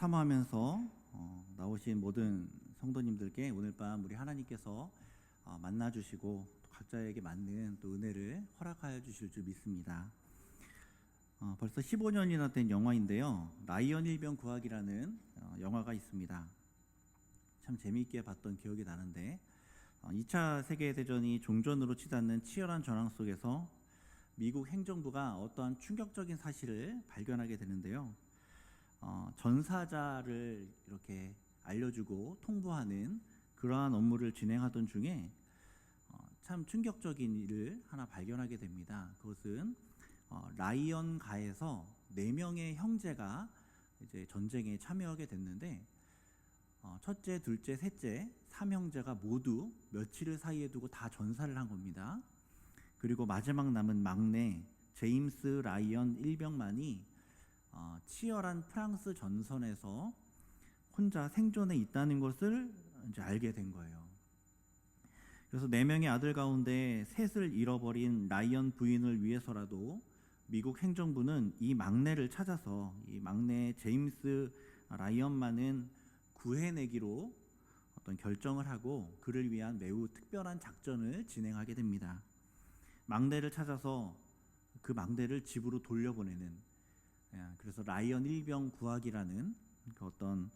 사모하면서 나오신 모든 성도님들께 오늘 밤 우리 하나님께서 만나 주시고 각자에게 맞는 또 은혜를 허락하여 주실 줄 믿습니다. 벌써 15년이나 된 영화인데요. 라이언 일병 구하기라는 영화가 있습니다. 참 재미있게 봤던 기억이 나는데 2차 세계대전이 종전으로 치닫는 치열한 전황 속에서 미국 행정부가 어떠한 충격적인 사실을 발견하게 되는데요. 전사자를 이렇게 알려주고 통보하는 그러한 업무를 진행하던 중에 참 충격적인 일을 하나 발견하게 됩니다. 그것은 라이언 가에서 4명의 형제가 이제 전쟁에 참여하게 됐는데 첫째, 둘째, 셋째 3형제가 모두 며칠을 사이에 두고 다 전사를 한 겁니다. 그리고 마지막 남은 막내 제임스 라이언 일병만이 치열한 프랑스 전선에서 혼자 생존해 있다는 것을 이제 알게 된 거예요. 그래서 4명의 아들 가운데 셋을 잃어버린 라이언 부인을 위해서라도 미국 행정부는 이 막내를 찾아서 이 막내 제임스 라이언만은 구해내기로 어떤 결정을 하고 그를 위한 매우 특별한 작전을 진행하게 됩니다. 막내를 찾아서 그 막내를 집으로 돌려보내는, 그래서 라이언 일병 구하기라는 그 어떤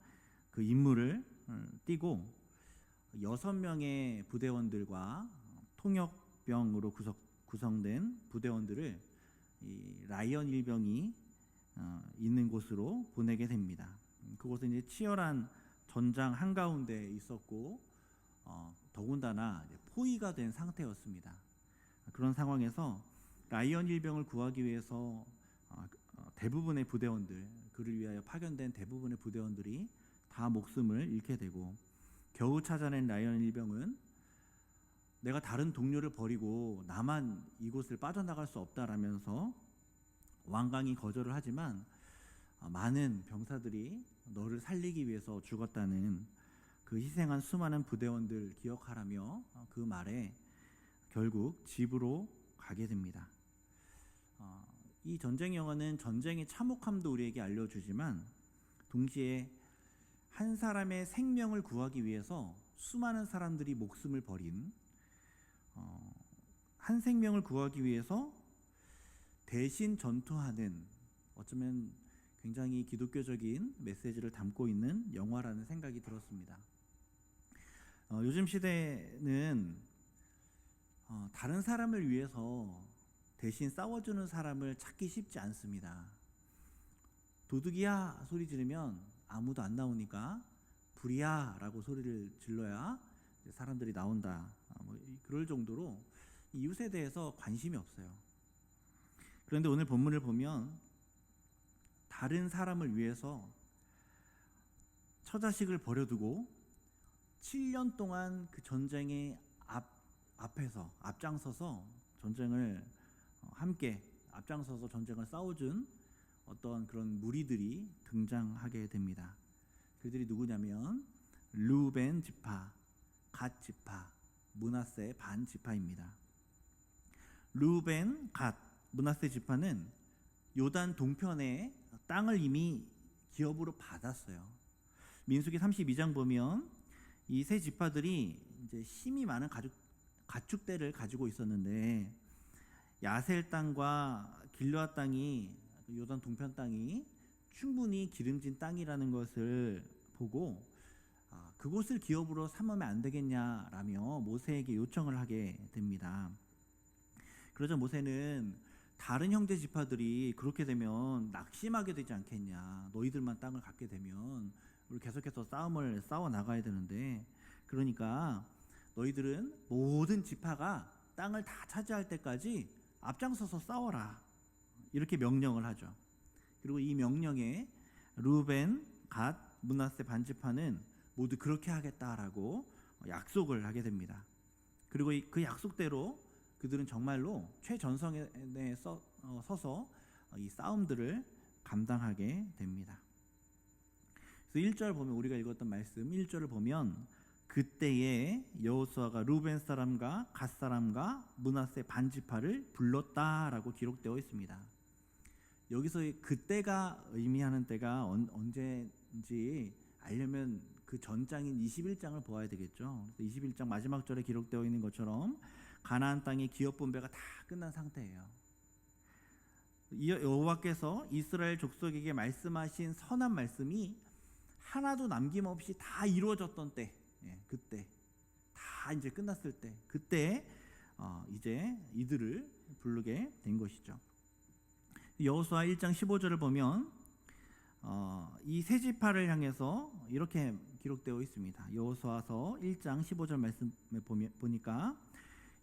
그 임무를 띠고 6명의 부대원들과 통역병으로 구성된 부대원들을 이 라이언 일병이 있는 곳으로 보내게 됩니다. 그곳은 이제 치열한 전장 한가운데 있었고 더군다나 포위가 된 상태였습니다. 그런 상황에서 라이언 일병을 구하기 위해서 대부분의 부대원들, 그를 위하여 파견된 대부분의 부대원들이 다 목숨을 잃게 되고 겨우 찾아낸 라이언 일병은 내가 다른 동료를 버리고 나만 이곳을 빠져나갈 수 없다라면서 완강히 거절을 하지만 많은 병사들이 너를 살리기 위해서 죽었다는 그 희생한 수많은 부대원들 기억하라며 그 말에 결국 집으로 가게 됩니다. 이 전쟁 영화는 전쟁의 참혹함도 우리에게 알려주지만 동시에 한 사람의 생명을 구하기 위해서 수많은 사람들이 목숨을 버린, 한 생명을 구하기 위해서 대신 전투하는, 어쩌면 굉장히 기독교적인 메시지를 담고 있는 영화라는 생각이 들었습니다. 요즘 시대는 다른 사람을 위해서 대신 싸워주는 사람을 찾기 쉽지 않습니다. 도둑이야 소리 지르면 아무도 안 나오니까 불이야 라고 소리를 질러야 사람들이 나온다, 그럴 정도로 이웃에 대해서 관심이 없어요. 그런데 오늘 본문을 보면 다른 사람을 위해서 처자식을 버려두고 7년 동안 그 전쟁의 앞장서서 전쟁을 함께 앞장서서 전쟁을 싸워준 어떤 그런 무리들이 등장하게 됩니다. 그들이 누구냐면 르우벤 지파, 갓 지파, 므낫세 반 지파입니다. 르우벤, 갓, 므낫세 지파는 요단 동편에 땅을 이미 기업으로 받았어요. 민수기 32장 보면 이 세 지파들이 이제 힘이 많은 가축대를 가지고 있었는데 야셀 땅과 길르앗 땅이, 요단 동편 땅이 충분히 기름진 땅이라는 것을 보고 그곳을 기업으로 삼으면 안 되겠냐라며 모세에게 요청을 하게 됩니다. 그러자 모세는 다른 형제 지파들이 그렇게 되면 낙심하게 되지 않겠냐, 너희들만 땅을 갖게 되면 우리 계속해서 싸움을 싸워 나가야 되는데, 그러니까 너희들은 모든 지파가 땅을 다 차지할 때까지 앞장서서 싸워라, 이렇게 명령을 하죠. 그리고 이 명령에 르우벤, 갓, 므낫세 반지파는 모두 그렇게 하겠다라고 약속을 하게 됩니다. 그리고 그 약속대로 그들은 정말로 최전선에 서서 이 싸움들을 감당하게 됩니다. 그래서 1절 보면, 우리가 읽었던 말씀 1절을 보면 그때에 여호수아가 르우벤 사람과 갓 사람과 므낫세 반지파를 불렀다라고 기록되어 있습니다. 여기서 그때가 의미하는 때가 무엇인지 알려면 그 전장인 21장을 보아야 되겠죠. 그래서 21장 마지막 절에 기록되어 있는 것처럼 가나안 땅의 기업 분배가 다 끝난 상태예요. 여호와께서 이스라엘 족속에게 말씀하신 선한 말씀이 하나도 남김없이 다 이루어졌던 때, 그때 다 이제 끝났을 때, 그때 이제 이들을 부르게 된 것이죠. 여호수아 1장 15절을 보면 이 세 지파를 향해서 이렇게 기록되어 있습니다. 여호수아서 1장 15절 말씀에 보니까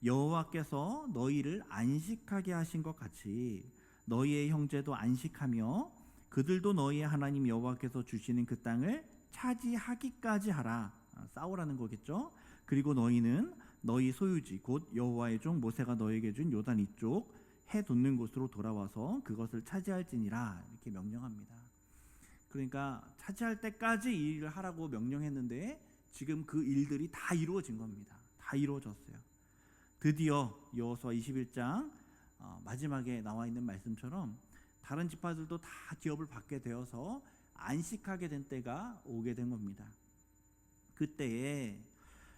여호와께서 너희를 안식하게 하신 것 같이 너희의 형제도 안식하며 그들도 너희의 하나님 여호와께서 주시는 그 땅을 차지하기까지 하라. 싸우라는 거겠죠. 그리고 너희는 너희 소유지 곧 여호와의 종 모세가 너희에게 준 요단 이쪽 해 돋는 곳으로 돌아와서 그것을 차지할지니라 이렇게 명령합니다. 그러니까 차지할 때까지 이 일을 하라고 명령했는데 지금 그 일들이 다 이루어진 겁니다. 다 이루어졌어요. 드디어 여호수아 21장 마지막에 나와 있는 말씀처럼 다른 지파들도 다 기업을 받게 되어서 안식하게 된 때가 오게 된 겁니다. 그때에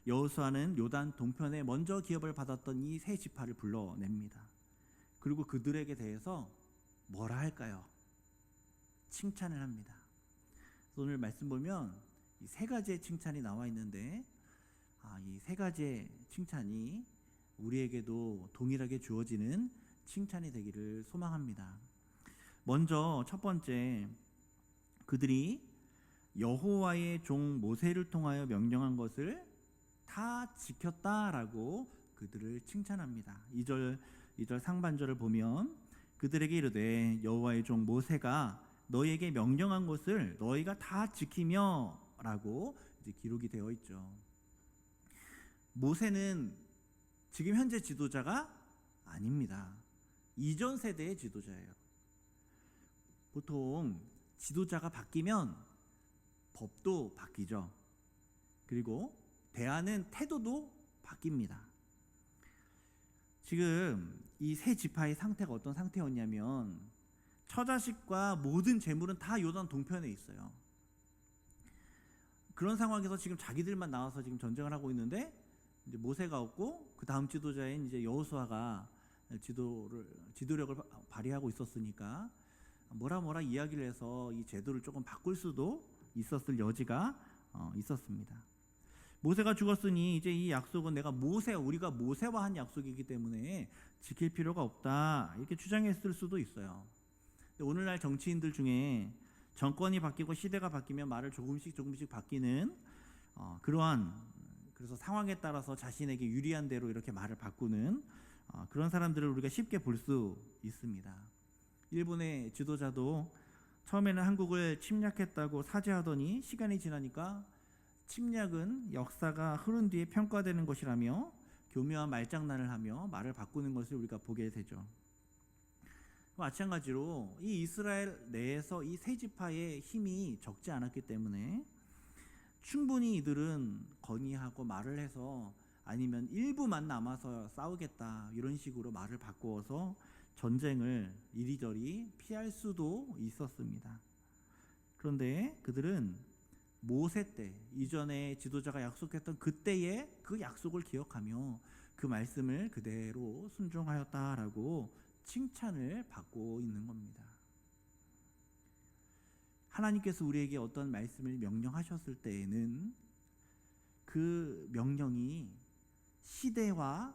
여호수아는 요단 동편에 먼저 기업을 받았던 이 세 지파를 불러냅니다. 그리고 그들에게 대해서 뭐라 할까요? 칭찬을 합니다. 오늘 말씀 보면 이 세 가지의 칭찬이 나와 있는데 이 세 가지의 칭찬이 우리에게도 동일하게 주어지는 칭찬이 되기를 소망합니다. 먼저 첫 번째, 그들이 여호와의 종 모세를 통하여 명령한 것을 다 지켰다라고 그들을 칭찬합니다. 2절 상반절을 보면 그들에게 이르되 여호와의 종 모세가 너희에게 명령한 것을 너희가 다 지키며 라고 이제 기록이 되어 있죠. 모세는 지금 현재 지도자가 아닙니다. 이전 세대의 지도자예요. 보통 지도자가 바뀌면 법도 바뀌죠. 그리고 대하는 태도도 바뀝니다. 지금 이 세 지파의 상태가 어떤 상태였냐면 처자식과 모든 재물은 다 요단 동편에 있어요. 그런 상황에서 지금 자기들만 나와서 지금 전쟁을 하고 있는데 이제 모세가 없고 그 다음 지도자인 이제 여호수아가 지도력을 발휘하고 있었으니까 뭐라 이야기를 해서 이 제도를 조금 바꿀 수도 있었을 여지가 있었습니다. 모세가 죽었으니 이제 이 약속은 우리가 모세와 한 약속이기 때문에 지킬 필요가 없다 이렇게 주장했을 수도 있어요. 오늘날 정치인들 중에 정권이 바뀌고 시대가 바뀌면 말을 조금씩 바뀌는 그래서 상황에 따라서 자신에게 유리한 대로 이렇게 말을 바꾸는 그런 사람들을 우리가 쉽게 볼 수 있습니다. 일본의 지도자도 처음에는 한국을 침략했다고 사죄하더니 시간이 지나니까 침략은 역사가 흐른 뒤에 평가되는 것이라며 교묘한 말장난을 하며 말을 바꾸는 것을 우리가 보게 되죠. 마찬가지로 이 이스라엘 내에서 이 세 지파의 힘이 적지 않았기 때문에 충분히 이들은 건의하고 말을 해서 아니면 일부만 남아서 싸우겠다 이런 식으로 말을 바꾸어서 전쟁을 이리저리 피할 수도 있었습니다. 그런데 그들은 모세 때 이전에 지도자가 약속했던 그때의 그 약속을 기억하며 그 말씀을 그대로 순종하였다라고 칭찬을 받고 있는 겁니다. 하나님께서 우리에게 어떤 말씀을 명령하셨을 때에는 그 명령이 시대와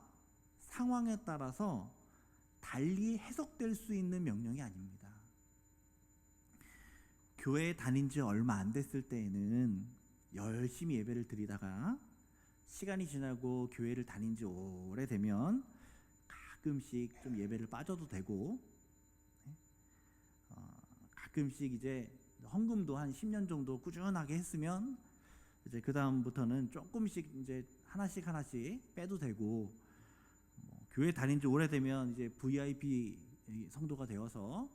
상황에 따라서 달리 해석될 수 있는 명령이 아닙니다. 교회에 다닌 지 얼마 안 됐을 때에는 열심히 예배를 드리다가 시간이 지나고 교회를 다닌 지 오래되면 가끔씩 좀 예배를 빠져도 되고 가끔씩 이제 헌금도 한 10년 정도 꾸준하게 했으면 이제 그 다음부터는 조금씩 이제 하나씩 빼도 되고 교회 다닌 지 오래되면 이제 VIP 성도가 되어서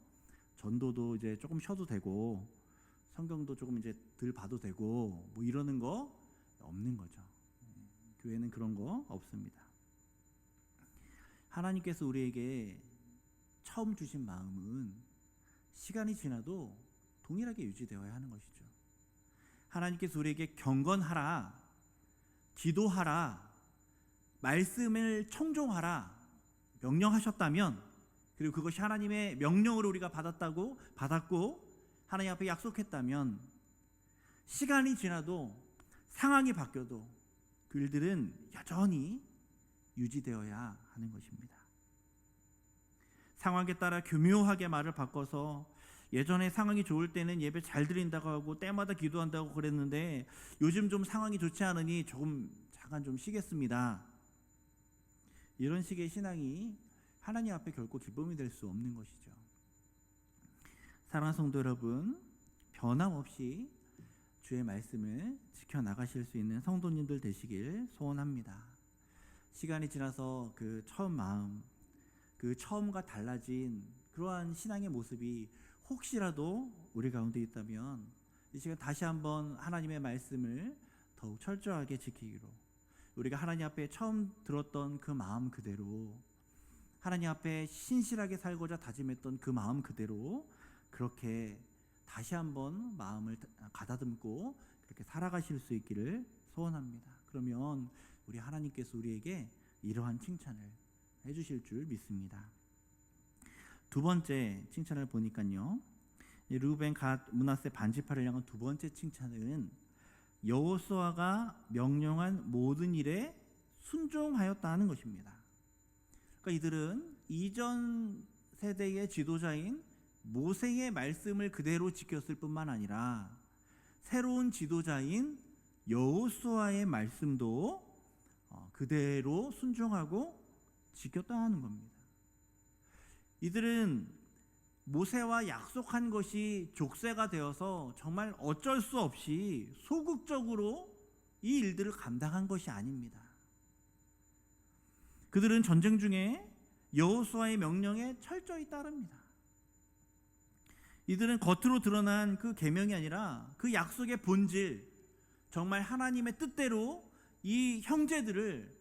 전도도 이제 조금 쉬어도 되고 성경도 조금 이제 덜 봐도 되고 이러는 거 없는 거죠. 교회는 그런 거 없습니다. 하나님께서 우리에게 처음 주신 마음은 시간이 지나도 동일하게 유지되어야 하는 것이죠. 하나님께서 우리에게 경건하라, 기도하라, 말씀을 청종하라 명령하셨다면, 그리고 그것이 하나님의 명령으로 우리가 받았고 하나님 앞에 약속했다면, 시간이 지나도 상황이 바뀌어도 그 일들은 여전히 유지되어야 하는 것입니다. 상황에 따라 교묘하게 말을 바꿔서 예전에 상황이 좋을 때는 예배 잘 드린다고 하고 때마다 기도한다고 그랬는데 요즘 좀 상황이 좋지 않으니 잠깐 좀 쉬겠습니다. 이런 식의 신앙이 하나님 앞에 결코 기쁨이 될 수 없는 것이죠. 사랑하는 성도 여러분, 변함없이 주의 말씀을 지켜나가실 수 있는 성도님들 되시길 소원합니다. 시간이 지나서 그 처음 마음, 그 처음과 달라진 그러한 신앙의 모습이 혹시라도 우리 가운데 있다면 이 시간 다시 한번 하나님의 말씀을 더욱 철저하게 지키기로, 우리가 하나님 앞에 처음 들었던 그 마음 그대로, 하나님 앞에 신실하게 살고자 다짐했던 그 마음 그대로 그렇게 다시 한번 마음을 가다듬고 그렇게 살아가실 수 있기를 소원합니다. 그러면 우리 하나님께서 우리에게 이러한 칭찬을 해주실 줄 믿습니다. 두 번째 칭찬을 보니까요, 르우벤, 갓, 므낫세 반지파를 향한 두 번째 칭찬은 여호수아가 명령한 모든 일에 순종하였다는 것입니다. 그러니까 이들은 이전 세대의 지도자인 모세의 말씀을 그대로 지켰을 뿐만 아니라 새로운 지도자인 여호수아의 말씀도 그대로 순종하고 지켰다는 겁니다. 이들은 모세와 약속한 것이 족쇄가 되어서 정말 어쩔 수 없이 소극적으로 이 일들을 감당한 것이 아닙니다. 그들은 전쟁 중에 여호수아의 명령에 철저히 따릅니다. 이들은 겉으로 드러난 그 계명이 아니라 그 약속의 본질, 정말 하나님의 뜻대로 이 형제들을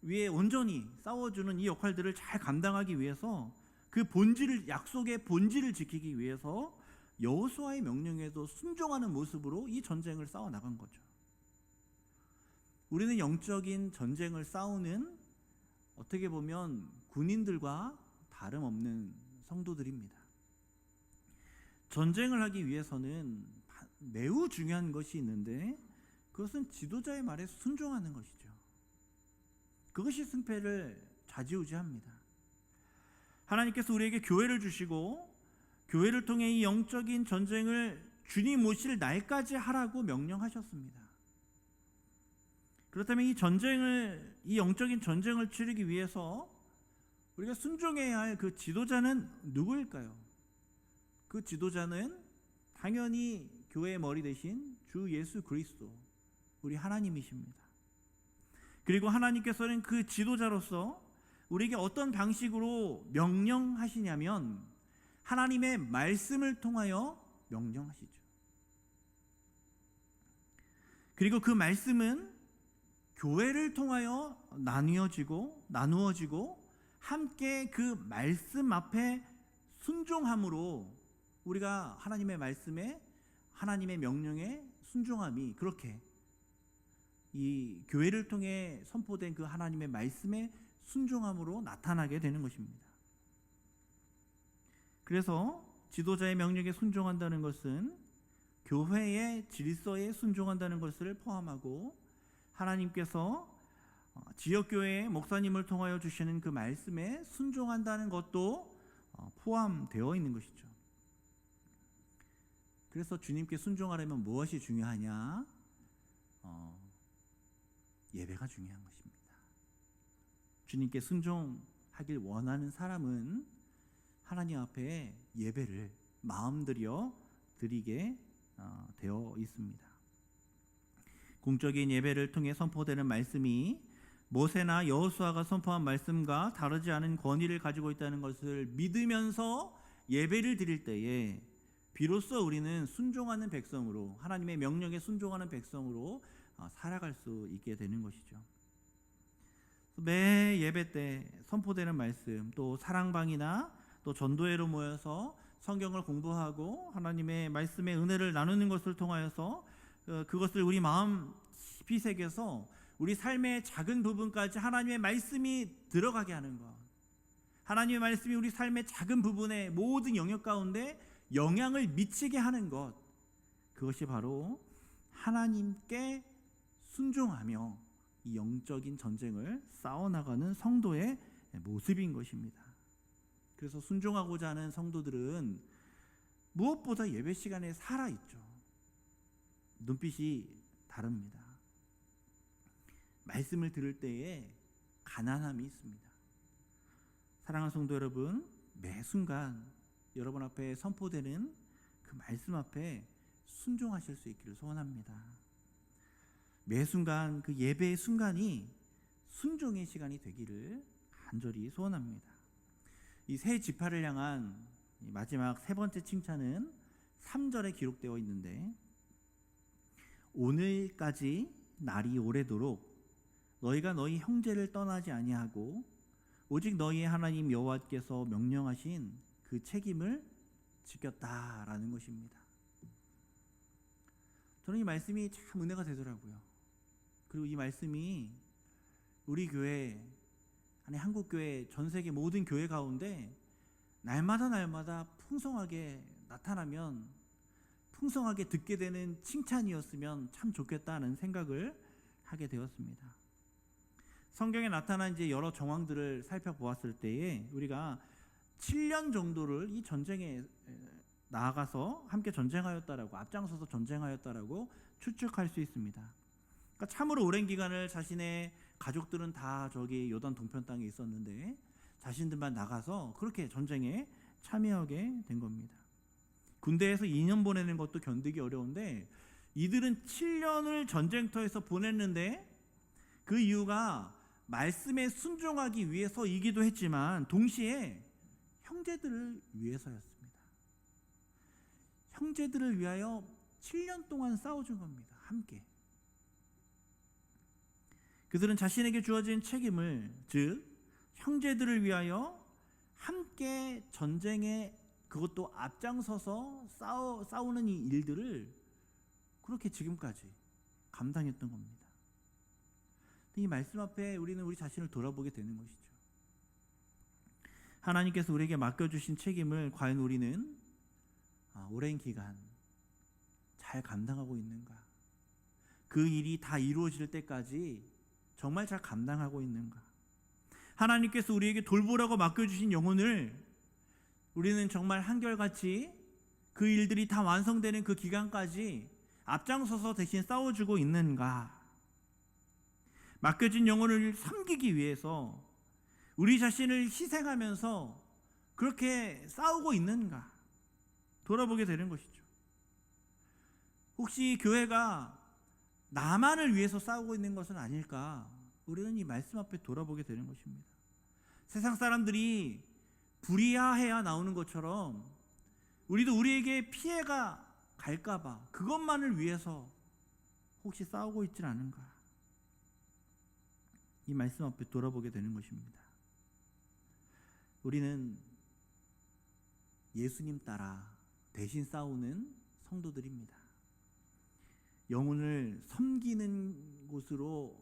위해 온전히 싸워주는 이 역할들을 잘 감당하기 위해서 그 본질을, 약속의 본질을 지키기 위해서 여호수아의 명령에도 순종하는 모습으로 이 전쟁을 싸워 나간 거죠. 우리는 영적인 전쟁을 싸우는, 어떻게 보면 군인들과 다름없는 성도들입니다. 전쟁을 하기 위해서는 매우 중요한 것이 있는데 그것은 지도자의 말에 순종하는 것이죠. 그것이 승패를 좌지우지합니다. 하나님께서 우리에게 교회를 주시고 교회를 통해 이 영적인 전쟁을 주님 오실 날까지 하라고 명령하셨습니다. 그렇다면 이 영적인 전쟁을 치르기 위해서 우리가 순종해야 할 그 지도자는 누구일까요? 그 지도자는 당연히 교회의 머리 대신 주 예수 그리스도, 우리 하나님이십니다. 그리고 하나님께서는 그 지도자로서 우리에게 어떤 방식으로 명령하시냐면 하나님의 말씀을 통하여 명령하시죠. 그리고 그 말씀은 교회를 통하여 나누어지고 함께 그 말씀 앞에 순종함으로 우리가 하나님의 말씀에, 하나님의 명령에 순종함이 그렇게 이 교회를 통해 선포된 그 하나님의 말씀에 순종함으로 나타나게 되는 것입니다. 그래서 지도자의 명령에 순종한다는 것은 교회의 질서에 순종한다는 것을 포함하고 하나님께서 지역교회의 목사님을 통하여 주시는 그 말씀에 순종한다는 것도 포함되어 있는 것이죠. 그래서 주님께 순종하려면 무엇이 중요하냐? 예배가 중요한 것입니다. 주님께 순종하길 원하는 사람은 하나님 앞에 예배를 마음 들여 드리게 되어 있습니다. 공적인 예배를 통해 선포되는 말씀이 모세나 여호수아가 선포한 말씀과 다르지 않은 권위를 가지고 있다는 것을 믿으면서 예배를 드릴 때에 비로소 우리는 순종하는 백성으로, 하나님의 명령에 순종하는 백성으로 살아갈 수 있게 되는 것이죠. 매 예배 때 선포되는 말씀, 또 사랑방이나 또 전도회로 모여서 성경을 공부하고 하나님의 말씀의 은혜를 나누는 것을 통하여서 그것을 우리 마음 깊이 새겨서 우리 삶의 작은 부분까지 하나님의 말씀이 들어가게 하는 것, 하나님의 말씀이 우리 삶의 작은 부분의 모든 영역 가운데 영향을 미치게 하는 것, 그것이 바로 하나님께 순종하며 이 영적인 전쟁을 싸워나가는 성도의 모습인 것입니다. 그래서 순종하고자 하는 성도들은 무엇보다 예배 시간에 살아있죠. 눈빛이 다릅니다. 말씀을 들을 때에 가난함이 있습니다. 사랑하는 성도 여러분, 매 순간 여러분 앞에 선포되는 그 말씀 앞에 순종하실 수 있기를 소원합니다. 매 순간 그 예배의 순간이 순종의 시간이 되기를 간절히 소원합니다. 이 새 지파를 향한 마지막 세 번째 칭찬은 3절에 기록되어 있는데, 오늘까지 날이 오래도록 너희가 너희 형제를 떠나지 아니하고 오직 너희의 하나님 여호와께서 명령하신 그 책임을 지켰다라는 것입니다. 저는 이 말씀이 참 은혜가 되더라고요. 그리고 이 말씀이 우리 교회, 아니 한국교회, 전 세계 모든 교회 가운데 날마다 풍성하게 나타나면 풍성하게 듣게 되는 칭찬이었으면 참 좋겠다는 생각을 하게 되었습니다. 성경에 나타난 이제 여러 정황들을 살펴보았을 때에 우리가 7년 정도를 이 전쟁에 나아가서 함께 전쟁하였다라고, 앞장서서 전쟁하였다라고 추측할 수 있습니다. 그러니까 참으로 오랜 기간을 자신의 가족들은 다 저기 요단 동편 땅에 있었는데 자신들만 나가서 그렇게 전쟁에 참여하게 된 겁니다. 군대에서 2년 보내는 것도 견디기 어려운데 이들은 7년을 전쟁터에서 보냈는데 그 이유가 말씀에 순종하기 위해서이기도 했지만 동시에 형제들을 위해서였습니다. 형제들을 위하여 7년 동안 싸워준 겁니다. 함께. 그들은 자신에게 주어진 책임을, 즉 형제들을 위하여 함께 전쟁에, 그것도 앞장서서 싸우는 이 일들을 그렇게 지금까지 감당했던 겁니다. 이 말씀 앞에 우리는 우리 자신을 돌아보게 되는 것이죠. 하나님께서 우리에게 맡겨주신 책임을 과연 우리는 오랜 기간 잘 감당하고 있는가? 그 일이 다 이루어질 때까지 정말 잘 감당하고 있는가? 하나님께서 우리에게 돌보라고 맡겨주신 영혼을 우리는 정말 한결같이 그 일들이 다 완성되는 그 기간까지 앞장서서 대신 싸워주고 있는가? 맡겨진 영혼을 섬기기 위해서 우리 자신을 희생하면서 그렇게 싸우고 있는가? 돌아보게 되는 것이죠. 혹시 교회가 나만을 위해서 싸우고 있는 것은 아닐까? 우리는 이 말씀 앞에 돌아보게 되는 것입니다. 세상 사람들이 불의해야 나오는 것처럼 우리도 우리에게 피해가 갈까봐 그것만을 위해서 혹시 싸우고 있진 않은가? 이 말씀 앞에 돌아보게 되는 것입니다. 우리는 예수님 따라 대신 싸우는 성도들입니다. 영혼을 섬기는 곳으로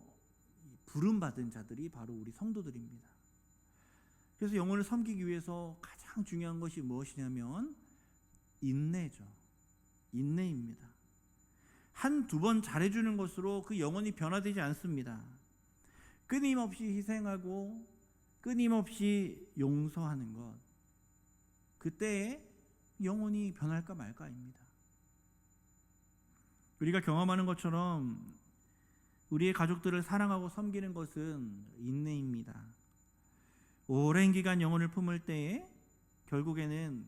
부름받은 자들이 바로 우리 성도들입니다. 그래서 영혼을 섬기기 위해서 가장 중요한 것이 무엇이냐면 인내죠. 인내입니다. 한두 번 잘해주는 것으로 그 영혼이 변화되지 않습니다. 끊임없이 희생하고 끊임없이 용서하는 것, 그때에 영혼이 변할까 말까입니다. 우리가 경험하는 것처럼 우리의 가족들을 사랑하고 섬기는 것은 인내입니다. 오랜 기간 영혼을 품을 때에 결국에는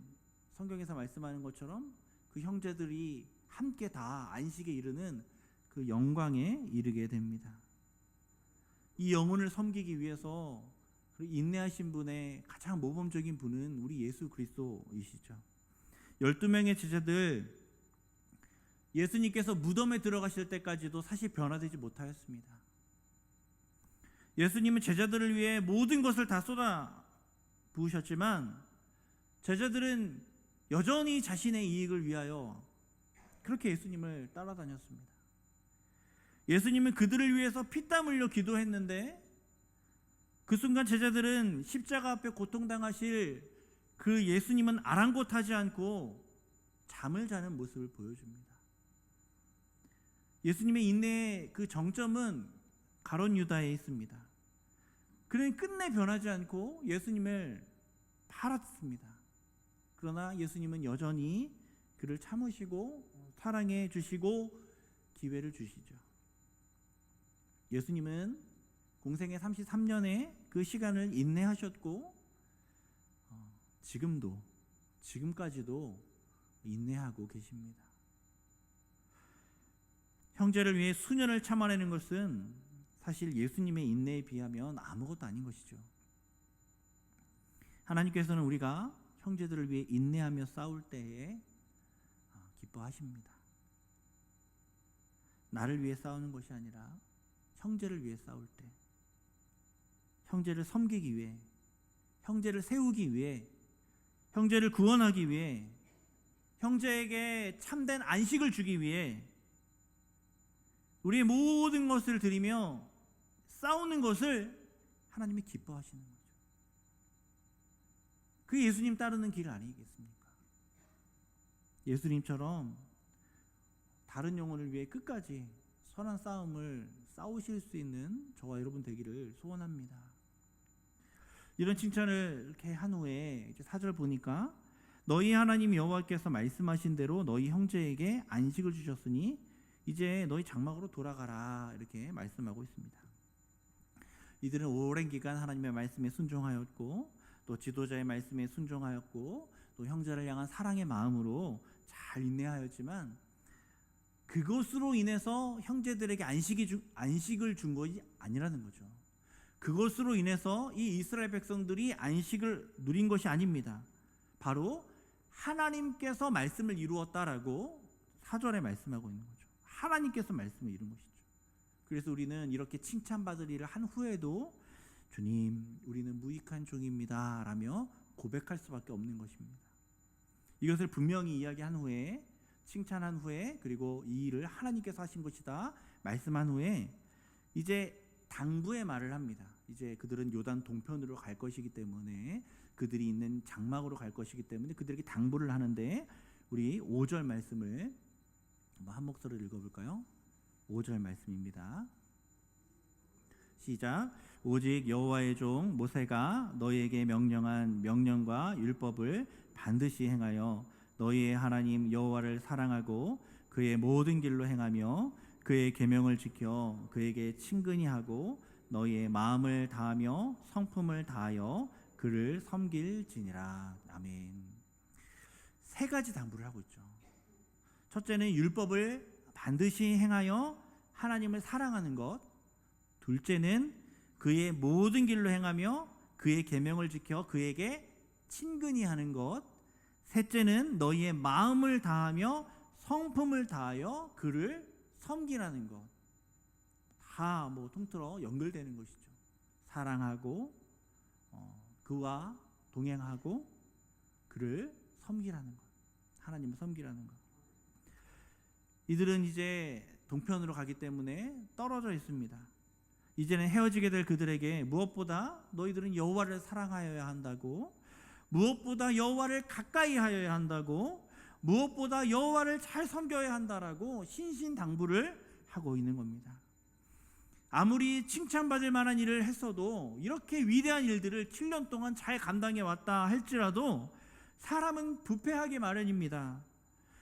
성경에서 말씀하는 것처럼 그 형제들이 함께 다 안식에 이르는 그 영광에 이르게 됩니다. 이 영혼을 섬기기 위해서 인내하신 분의 가장 모범적인 분은 우리 예수 그리스도이시죠. 12명의 제자들, 예수님께서 무덤에 들어가실 때까지도 사실 변화되지 못하였습니다. 예수님은 제자들을 위해 모든 것을 다 쏟아 부으셨지만 제자들은 여전히 자신의 이익을 위하여 그렇게 예수님을 따라다녔습니다. 예수님은 그들을 위해서 피땀 흘려 기도했는데 그 순간 제자들은 십자가 앞에 고통당하실 그 예수님은 아랑곳하지 않고 잠을 자는 모습을 보여줍니다. 예수님의 인내의 그 정점은 가룟 유다에 있습니다. 그는 끝내 변하지 않고 예수님을 팔았습니다. 그러나 예수님은 여전히 그를 참으시고 사랑해 주시고 기회를 주시죠. 예수님은 공생의 33년의 그 시간을 인내하셨고 지금까지도 인내하고 계십니다. 형제를 위해 수년을 참아내는 것은 사실 예수님의 인내에 비하면 아무것도 아닌 것이죠. 하나님께서는 우리가 형제들을 위해 인내하며 싸울 때에 기뻐하십니다. 나를 위해 싸우는 것이 아니라 형제를 위해 싸울 때, 형제를 섬기기 위해, 형제를 세우기 위해, 형제를 구원하기 위해, 형제에게 참된 안식을 주기 위해 우리의 모든 것을 드리며 싸우는 것을 하나님이 기뻐하시는 거죠. 그게 예수님 따르는 길 아니겠습니까? 예수님처럼 다른 영혼을 위해 끝까지 선한 싸움을 싸우실 수 있는 저와 여러분 되기를 소원합니다. 이런 칭찬을 이렇게 한 후에 4절 보니까 너희 하나님 여호와께서 말씀하신 대로 너희 형제에게 안식을 주셨으니 이제 너희 장막으로 돌아가라 이렇게 말씀하고 있습니다. 이들은 오랜 기간 하나님의 말씀에 순종하였고 또 지도자의 말씀에 순종하였고 또 형제를 향한 사랑의 마음으로 잘 인내하였지만 그것으로 인해서 형제들에게 안식을 준 것이 아니라는 거죠. 그것으로 인해서 이 이스라엘 백성들이 안식을 누린 것이 아닙니다. 바로 하나님께서 말씀을 이루었다라고 4절에 말씀하고 있는 거죠. 하나님께서 말씀을 이룬 것이죠. 그래서 우리는 이렇게 칭찬받을 일을 한 후에도 주님, 우리는 무익한 종입니다 라며 고백할 수밖에 없는 것입니다. 이것을 분명히 이야기한 후에, 칭찬한 후에, 그리고 이 일을 하나님께서 하신 것이다 말씀한 후에 이제 당부의 말을 합니다. 이제 그들은 요단 동편으로 갈 것이기 때문에, 그들이 있는 장막으로 갈 것이기 때문에 그들에게 당부를 하는데, 우리 5절 말씀을 한 목소리로 읽어볼까요? 5절 말씀입니다. 시작. 오직 여호와의 종 모세가 너희에게 명령한 명령과 율법을 반드시 행하여 너희의 하나님 여호와를 사랑하고 그의 모든 길로 행하며 그의 계명을 지켜 그에게 친근히 하고 너희의 마음을 다하며 성품을 다하여 그를 섬길지니라. 아멘. 세 가지 당부를 하고 있죠. 첫째는 율법을 반드시 행하여 하나님을 사랑하는 것. 둘째는 그의 모든 길로 행하며 그의 계명을 지켜 그에게 친근히 하는 것. 셋째는 너희의 마음을 다하며 성품을 다하여 그를 섬기라는 것. 다 통틀어 연결되는 것이죠. 사랑하고 그와 동행하고 그를 섬기라는 것. 하나님을 섬기라는 것. 이들은 이제 동편으로 가기 때문에 떨어져 있습니다. 이제는 헤어지게 될 그들에게 무엇보다 너희들은 여호와를 사랑하여야 한다고, 무엇보다 여호와를 가까이 하여야 한다고, 무엇보다 여호와를 잘 섬겨야 한다라고 신신당부를 하고 있는 겁니다. 아무리 칭찬받을 만한 일을 했어도, 이렇게 위대한 일들을 7년 동안 잘 감당해 왔다 할지라도 사람은 부패하기 마련입니다.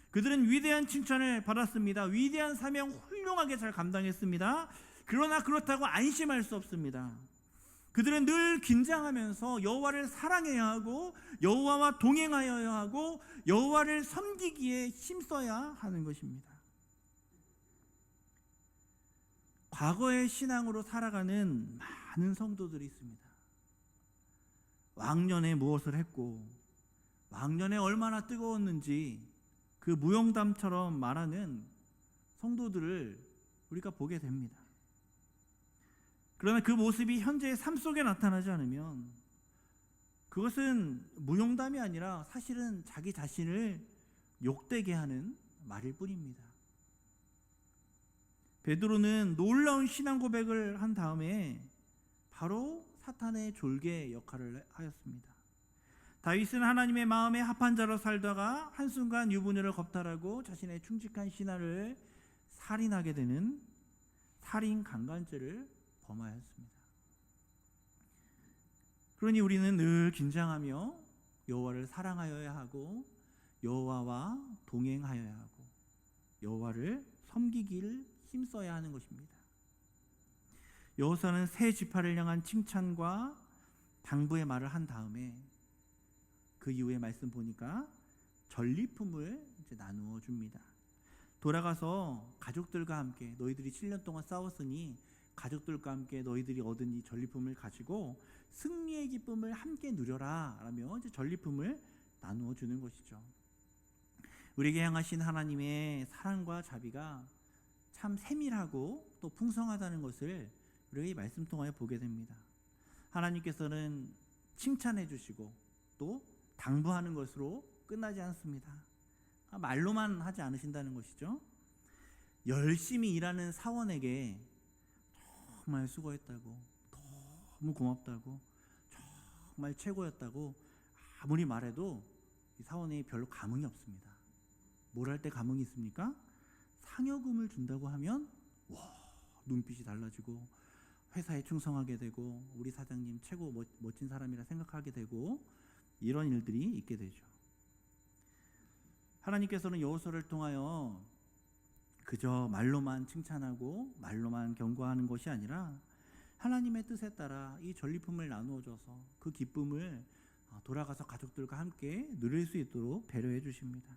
그들은 위대한 칭찬을 받았습니다. 위대한 사명 훌륭하게 잘 감당했습니다. 그러나 그렇다고 안심할 수 없습니다. 그들은 늘 긴장하면서 여호와를 사랑해야 하고 여호와와 동행하여야 하고 여호와를 섬기기에 힘써야 하는 것입니다. 과거의 신앙으로 살아가는 많은 성도들이 있습니다. 왕년에 무엇을 했고 왕년에 얼마나 뜨거웠는지 그 무용담처럼 말하는 성도들을 우리가 보게 됩니다. 그러나 그 모습이 현재의 삶 속에 나타나지 않으면 그것은 무용담이 아니라 사실은 자기 자신을 욕되게 하는 말일 뿐입니다. 베드로는 놀라운 신앙 고백을 한 다음에 바로 사탄의 졸개 역할을 하였습니다. 다윗은 하나님의 마음에 합한 자로 살다가 한순간 유부녀를 겁탈하고 자신의 충직한 신하를 살인하게 되는 살인 강간죄를 범하였습니다. 그러니 우리는 늘 긴장하며 여호와를 사랑하여야 하고 여호와와 동행하여야 하고 여호와를 섬기기를 힘써야 하는 것입니다. 여호사는 새 지파를 향한 칭찬과 당부의 말을 한 다음에 그 이후에 말씀 보니까 전리품을 이제 나누어 줍니다. 돌아가서 가족들과 함께 너희들이 7년 동안 싸웠으니 가족들과 함께 너희들이 얻은 이 전리품을 가지고 승리의 기쁨을 함께 누려라 라며 이제 전리품을 나누어 주는 것이죠. 우리에게 향하신 하나님의 사랑과 자비가 참 세밀하고 또 풍성하다는 것을 우리가 이 말씀 통하여 보게 됩니다. 하나님께서는 칭찬해 주시고 또 당부하는 것으로 끝나지 않습니다. 말로만 하지 않으신다는 것이죠. 열심히 일하는 사원에게 정말 수고했다고, 너무 고맙다고, 정말 최고였다고 아무리 말해도 이 사원이 별로 감흥이 없습니다. 뭘 할 때 감흥이 있습니까? 상여금을 준다고 하면 와, 눈빛이 달라지고 회사에 충성하게 되고 우리 사장님 최고 멋진 사람이라 생각하게 되고 이런 일들이 있게 되죠. 하나님께서는 여호수아를 통하여 그저 말로만 칭찬하고 말로만 경고하는 것이 아니라 하나님의 뜻에 따라 이 전리품을 나누어 줘서 그 기쁨을 돌아가서 가족들과 함께 누릴 수 있도록 배려해 주십니다.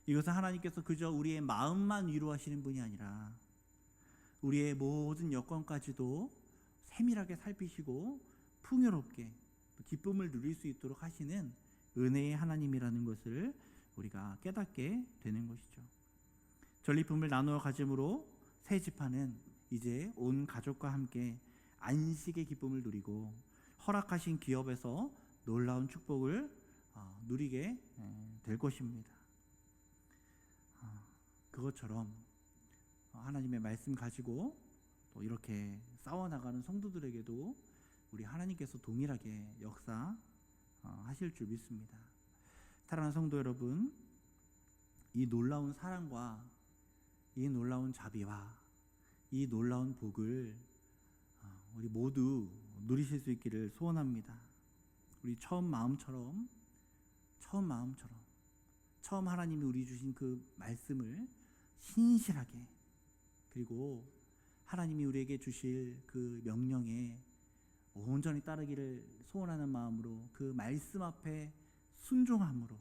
이것은 하나님께서 그저 우리의 마음만 위로하시는 분이 아니라 우리의 모든 여건까지도 세밀하게 살피시고 풍요롭게 기쁨을 누릴 수 있도록 하시는 은혜의 하나님이라는 것을 우리가 깨닫게 되는 것이죠. 전리품을 나누어 가짐으로 새 지파는 이제 온 가족과 함께 안식의 기쁨을 누리고 허락하신 기업에서 놀라운 축복을 누리게 될 것입니다. 그것처럼 하나님의 말씀 가지고 또 이렇게 싸워나가는 성도들에게도 우리 하나님께서 동일하게 역사하실 줄 믿습니다. 사랑하는 성도 여러분, 이 놀라운 사랑과 이 놀라운 자비와 이 놀라운 복을 우리 모두 누리실 수 있기를 소원합니다. 우리 처음 마음처럼 처음 하나님이 우리 주신 그 말씀을 신실하게 그리고 하나님이 우리에게 주실 그 명령에 온전히 따르기를 소원하는 마음으로 그 말씀 앞에 순종함으로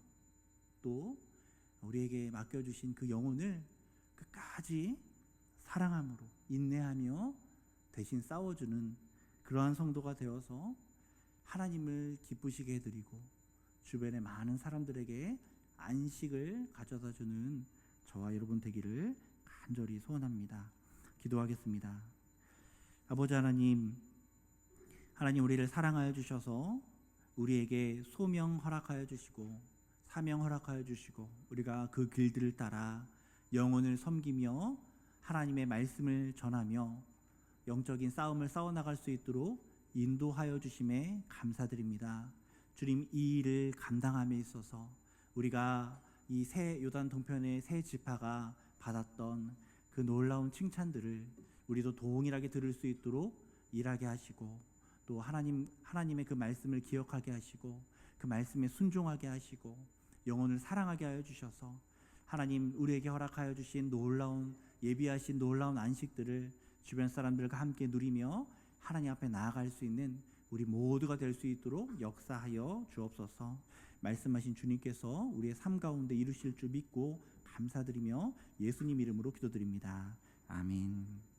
또 우리에게 맡겨주신 그 영혼을 끝까지 사랑함으로 인내하며 대신 싸워주는 그러한 성도가 되어서 하나님을 기쁘시게 해드리고 주변의 많은 사람들에게 안식을 가져다주는 저와 여러분 되기를 간절히 소원합니다. 기도하겠습니다. 아버지 하나님, 우리를 사랑하여 주셔서 우리에게 소명 허락하여 주시고 사명 허락하여 주시고 우리가 그 길들을 따라 영혼을 섬기며 하나님의 말씀을 전하며 영적인 싸움을 싸워나갈 수 있도록 인도하여 주심에 감사드립니다. 주님, 이 일을 감당함에 있어서 우리가 이 새 요단 동편의 새 지파가 받았던 그 놀라운 칭찬들을 우리도 동일하게 들을 수 있도록 일하게 하시고 또 하나님의 그 말씀을 기억하게 하시고 그 말씀에 순종하게 하시고 영혼을 사랑하게 하여 주셔서 하나님 우리에게 허락하여 주신 예비하신 놀라운 안식들을 주변 사람들과 함께 누리며 하나님 앞에 나아갈 수 있는 우리 모두가 될 수 있도록 역사하여 주옵소서. 말씀하신 주님께서 우리의 삶 가운데 이루실 줄 믿고 감사드리며 예수님 이름으로 기도드립니다. 아멘.